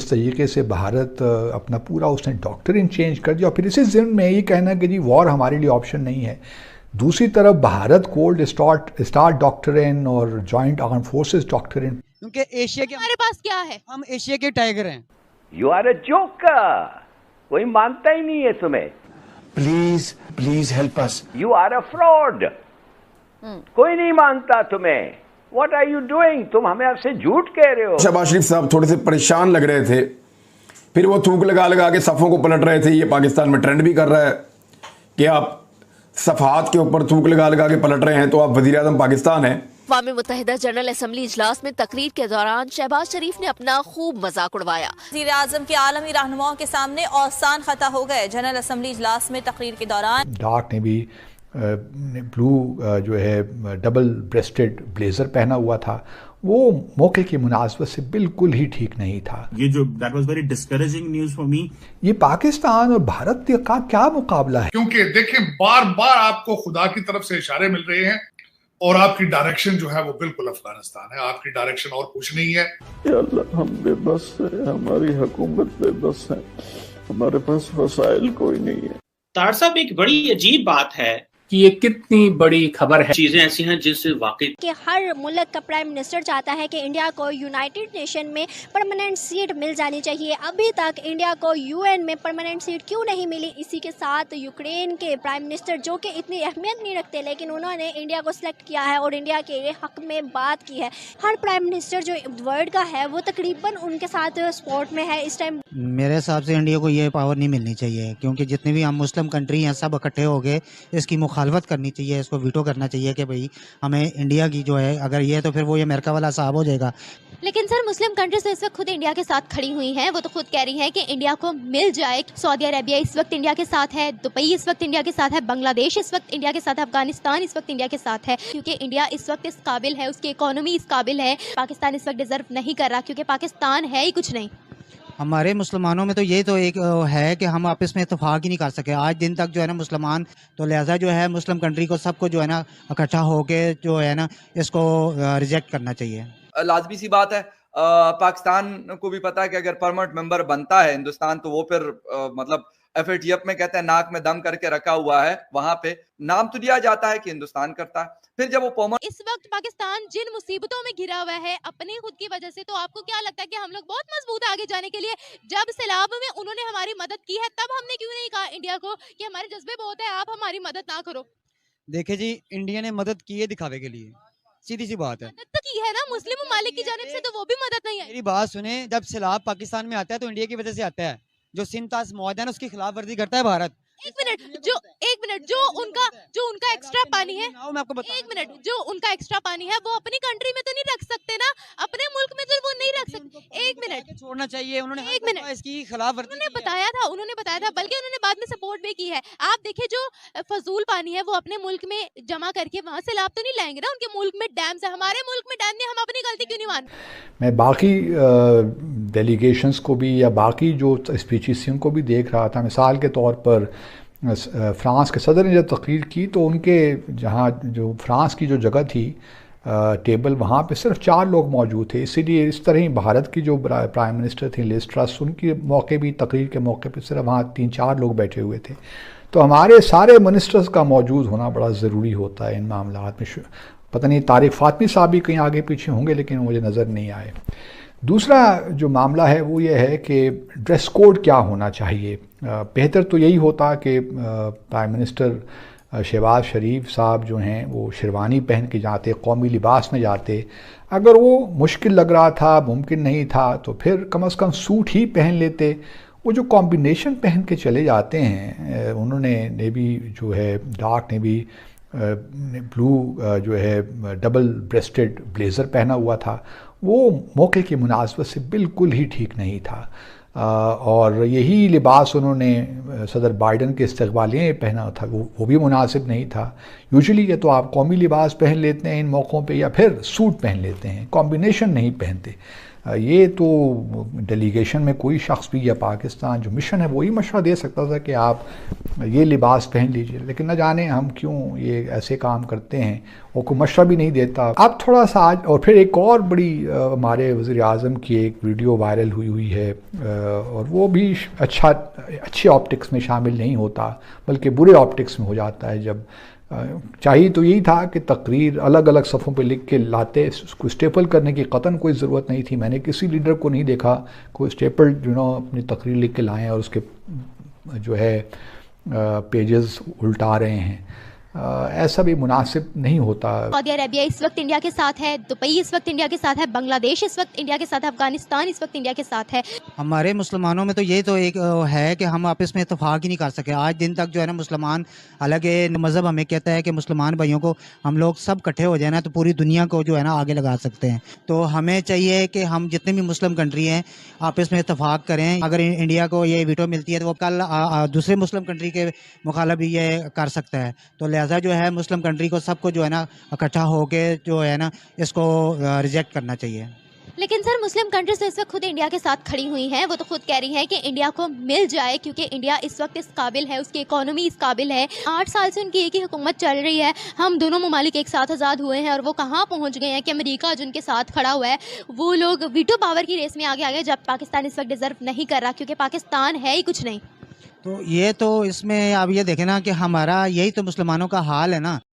اس طریقے سے بھارت اپنا پورا اس نے ڈاکٹرین چینج کر دیا، اور پھر اسی ضمن میں یہ کہنا کہ جی وار ہمارے لیے آپشن نہیں ہے. دوسری طرف بھارت کولڈ اسٹار ڈاکٹرین اور جوائنٹ آرم فورسز ڈاکٹرین. کیونکہ ایشیا کے ہمارے پاس کیا ہے؟ ہم ایشیا کے ٹائیگر ہیں. یو آر اے جوکر، کوئی مانتا ہی نہیں ہے تمہیں. Please help us. You are a fraud, کوئی نہیں مانتا تمہیں. What are you doing? تم ہمیں آپ سے جھوٹ کہہ رہے ہو. شہباز شریف صاحب تھوڑے سے پریشان لگ رہے تھے، پھر وہ تھوک لگا کے صفوں کو پلٹ رہے تھے. یہ پاکستان میں ٹرینڈ بھی کر رہا ہے کہ آپ صفحات کے اوپر تھوک لگا کے پلٹ رہے ہیں تو آپ وزیر اعظم پاکستان ہیں. اقوام متحدہ جنرل اسمبلی اجلاس میں تقریر کے دوران شہباز شریف نے اپنا خوب مذاق اڑوایا. وزیر اعظم کے عالمی رہنماؤں کے سامنے اوسان خطا ہو گئے. جنرل اسمبلی اجلاس میں تقریر کے دوران ڈاک نے بھی بلو جو ہے ڈبل بریسٹڈ بلیزر پہنا ہوا تھا. وہ موقع کی مناسبت سے بالکل ہی ٹھیک نہیں تھا. یہ جو that was very discouraging news for me. یہ پاکستان اور بھارت کا کیا مقابلہ ہے؟ کیونکہ دیکھیں بار بار آپ کو خدا کی طرف سے اشارے مل رہے ہیں اور آپ کی ڈائریکشن جو ہے وہ بالکل افغانستان ہے. آپ کی ڈائریکشن اور کچھ نہیں ہے. یا اللہ ہم بے بس ہیں، ہماری حکومت بے بس ہے، ہمارے پاس وسائل کوئی نہیں ہے. طاہر صاحب ایک بڑی عجیب بات ہے کہ یہ کتنی بڑی خبر ہے. چیزیں ایسی ہیں جس سے واقعی کہ ہر ملک کا پرائم منسٹر چاہتا ہے کہ انڈیا کو یونائٹڈ نیشن میں پرماننٹ سیٹ مل جانی چاہیے. ابھی تک انڈیا کو یو این میں پرماننٹ سیٹ کیوں نہیں ملی؟ اسی کے ساتھ یوکرین کے پرائم منسٹر جو کہ اتنی اہمیت نہیں رکھتے لیکن انہوں نے انڈیا کو سلیکٹ کیا ہے اور انڈیا کے حق میں بات کی ہے. ہر پرائم منسٹر جو ورلڈ کا ہے وہ تقریباً ان کے ساتھ سپورٹ میں ہے اس ٹائم. میرے حساب سے انڈیا کو یہ پاور نہیں ملنی چاہیے، کیونکہ جتنے بھی ہم مسلم کنٹری ہیں سب اکٹھے ہو گئے اس کی مخالفت کرنی چاہیے، اس کو ویٹو کرنا چاہیے کہ بھئی ہمیں انڈیا کی جو ہے اگر یہ تو پھر وہ یہ امریکہ والا صاحب ہو جائے گا. لیکن سر مسلم کنٹریز تو اس وقت خود انڈیا کے ساتھ کھڑی ہوئی ہیں. وہ تو خود کہہ رہی ہیں کہ انڈیا کو مل جائے. سعودی عربیہ اس وقت انڈیا کے ساتھ ہے، دبئی اس وقت انڈیا کے ساتھ ہے، بنگلہ دیش اس وقت انڈیا کے ساتھ ہے، افغانستان اس وقت انڈیا کے ساتھ ہے، کیونکہ انڈیا اس وقت اس قابل ہے، اس کی اکانومی اس قابل ہے. پاکستان اس وقت ڈیزرو نہیں کر رہا کیونکہ پاکستان ہے ہی کچھ نہیں. ہمارے مسلمانوں میں تو یہ تو ایک ہے کہ ہم آپس میں اتفاق ہی نہیں کر سکے آج دن تک جو ہے نا مسلمان. تو لہٰذا جو ہے مسلم کنٹری کو سب کو جو ہے نا اکٹھا ہو کے جو ہے نا اس کو ریجیکٹ کرنا چاہیے. لازمی سی بات ہے، پاکستان کو بھی پتا ہے کہ اگر پرماننٹ ممبر بنتا ہے ہندوستان تو وہ پھر مطلب ایف اے ٹی ایف میں کہتے ہیں ناک میں دم کر کے رکھا ہوا ہے، وہاں پہ نام تو دیا جاتا ہے کہ ہندوستان کرتا ہے. پھر جب وہ اس وقت پاکستان جن مصیبتوں میں گھرا ہوا ہے اپنی خود کی وجہ سے، تو آپ کو کیا لگتا ہے کہ ہم لوگ بہت مضبوط آگے جانے کے لیے؟ جب سیلاب میں انہوں نے ہماری مدد کی ہے تب ہم نے کیوں نہیں کہا انڈیا کو کہ ہمارے جذبے بہت ہے، آپ ہماری مدد نہ کرو؟ دیکھیں جی انڈیا نے مدد کی ہے دکھاوے کے لیے، سیدھی سی بات ہے. مدد تو کی ہے نا مسلم ممالک کی جانب سے، تو وہ بھی مدد نہیں ہے. میری بات سنیں، جب سیلاب پاکستان میں آتا ہے تو انڈیا کی وجہ سے آتا ہے. جو سنتاس معاہدہ ہے اس کی خلاف ورزی کرتا ہے بھارت. ایک منٹ جو ان کا ایکسٹرا پانی ہے، ایک منٹ جو ان کا ایکسٹرا پانی ہے وہ اپنی کنٹری میں تو نہیں رکھ سکتے نا، اپنے ملک میں تو وہ نہیں رکھ سکتے. ایک منٹ چھوڑنا چاہیے. انہوں نے ایک منٹ اس کی خلاف ورزی بتایا تھا بلکہ انہوں نے بعد میں سپورٹ بھی کی ہے. آپ دیکھیں جو فضول پانی ہے وہ اپنے ملک میں جمع کر کے وہاں سے لاب تو نہیں لائیں گے نا، ان کے ملک میں ڈیمز ہے، ہمارے ملک میں ڈیم نہیں، ہم اپنی غلطی کیوں نہیں مانتے؟ میں باقی ڈیلیگیشنز کو بھی یا باقی جو اسپیچز کو بھی دیکھ رہا تھا. مثال کے طور پر فرانس کے صدر نے جب تقریر کی تو ان کے جہاں جو فرانس کی جو جگہ تھی ٹیبل، وہاں پہ صرف 4 لوگ موجود تھے. اسی لیے اس طرح ہی بھارت کی جو پرائم منسٹر تھیں لیز ٹرس، ان کے موقع بھی تقریر کے موقع پہ صرف وہاں 3-4 لوگ بیٹھے ہوئے تھے. تو ہمارے سارے منسٹرز کا موجود ہونا بڑا ضروری ہوتا ہے ان معاملات میں. پتہ نہیں طارق فاطمی صاحب بھی کہیں آگے پیچھے ہوں گے لیکن مجھے نظر نہیں آئے. دوسرا جو معاملہ ہے وہ یہ ہے کہ ڈریس کوڈ کیا ہونا چاہیے. بہتر تو یہی ہوتا کہ پرائم منسٹر شہباز شریف صاحب جو ہیں وہ شیروانی پہن کے جاتے، قومی لباس میں جاتے. اگر وہ مشکل لگ رہا تھا، ممکن نہیں تھا، تو پھر کم از کم سوٹ ہی پہن لیتے. وہ جو کمبینیشن پہن کے چلے جاتے ہیں، انہوں نے نیوی جو ہے ڈارک نیوی بلو جو ہے ڈبل بریسٹڈ بلیزر پہنا ہوا تھا، وہ موقع کی مناسبت سے بالکل ہی ٹھیک نہیں تھا. اور یہی لباس انہوں نے صدر بائیڈن کے استقبالیہ پہنا تھا، وہ بھی مناسب نہیں تھا. یوزلی یہ تو آپ قومی لباس پہن لیتے ہیں ان موقعوں پہ یا پھر سوٹ پہن لیتے ہیں، کمبینیشن نہیں پہنتے. یہ تو ڈیلیگیشن میں کوئی شخص بھی یا پاکستان جو مشن ہے وہی مشورہ دے سکتا تھا کہ آپ یہ لباس پہن لیجئے، لیکن نہ جانے ہم کیوں یہ ایسے کام کرتے ہیں، وہ کوئی مشورہ بھی نہیں دیتا۔ اب تھوڑا سا آج اور پھر ایک اور بڑی ہمارے وزیر اعظم کی ایک ویڈیو وائرل ہوئی ہے، اور وہ بھی اچھے آپٹکس میں شامل نہیں ہوتا بلکہ برے آپٹکس میں ہو جاتا ہے۔ جب چاہیے تو یہی تھا کہ تقریر الگ الگ صفحوں پہ لکھ کے لاتے، اس کو اسٹیپل کرنے کی قطعاً کوئی ضرورت نہیں تھی۔ میں نے کسی لیڈر کو نہیں دیکھا کوئی اسٹیپل اپنی تقریر لکھ کے لائیں اور اس کے جو ہے پیجز الٹا رہے ہیں، ایسا بھی مناسب نہیں ہوتا۔ سعودی عربیہ اس وقت انڈیا کے ساتھ ہے، دبئی اس وقت انڈیا کے ساتھ ہے، بنگلہ دیش اس وقت انڈیا کے ساتھ ہے، افغانستان اس وقت انڈیا کے ساتھ ہے۔ ہمارے مسلمانوں میں تو یہ تو ایک ہے کہ ہم آپس میں اتفاق ہی نہیں کر سکے۔ آج دن تک جو ہے نا مسلمان الگ مذہب ہمیں کہتا ہے کہ مسلمان بھائیوں کو ہم لوگ سب اکٹھے ہو جائیں نا تو پوری دنیا کو جو ہے نا آگے لگا سکتے ہیں۔ تو ہمیں چاہیے کہ ہم جتنے بھی مسلم کنٹری ہیں آپس میں اتفاق کریں۔ اگر انڈیا کو یہ ویٹو ملتی ہے تو وہ کل دوسرے مسلم کنٹری کے مخالف بھی یہ کر سکتا ہے۔ تو لہٰذا جو ہے مسلم کنٹری کو سب کو جو ہے نا اکٹھا ہو کے جو ہے نا اس کو ریجیکٹ کرنا چاہیے۔ لیکن سر مسلم کنٹریز تو اس وقت خود انڈیا کے ساتھ کھڑی ہوئی ہیں، وہ تو خود کہہ رہی ہیں کہ انڈیا کو مل جائے کیونکہ انڈیا اس وقت اس قابل ہے، اس کی اکانومی اس قابل ہے۔ 8 سال سے ان کی ایک ہی حکومت چل رہی ہے، ہم دونوں ممالک ایک ساتھ آزاد ہوئے ہیں، اور وہ کہاں پہنچ گئے ہیں کہ امریکہ جن کے ساتھ کھڑا ہوا ہے وہ لوگ ویٹو پاور کی ریس میں آگے آگے، جب پاکستان اس وقت ڈیزرو نہیں کر رہا کیونکہ پاکستان ہے ہی کچھ نہیں۔ تو یہ تو اس میں آپ یہ دیکھیں نا کہ ہمارا یہی تو مسلمانوں کا حال ہے نا۔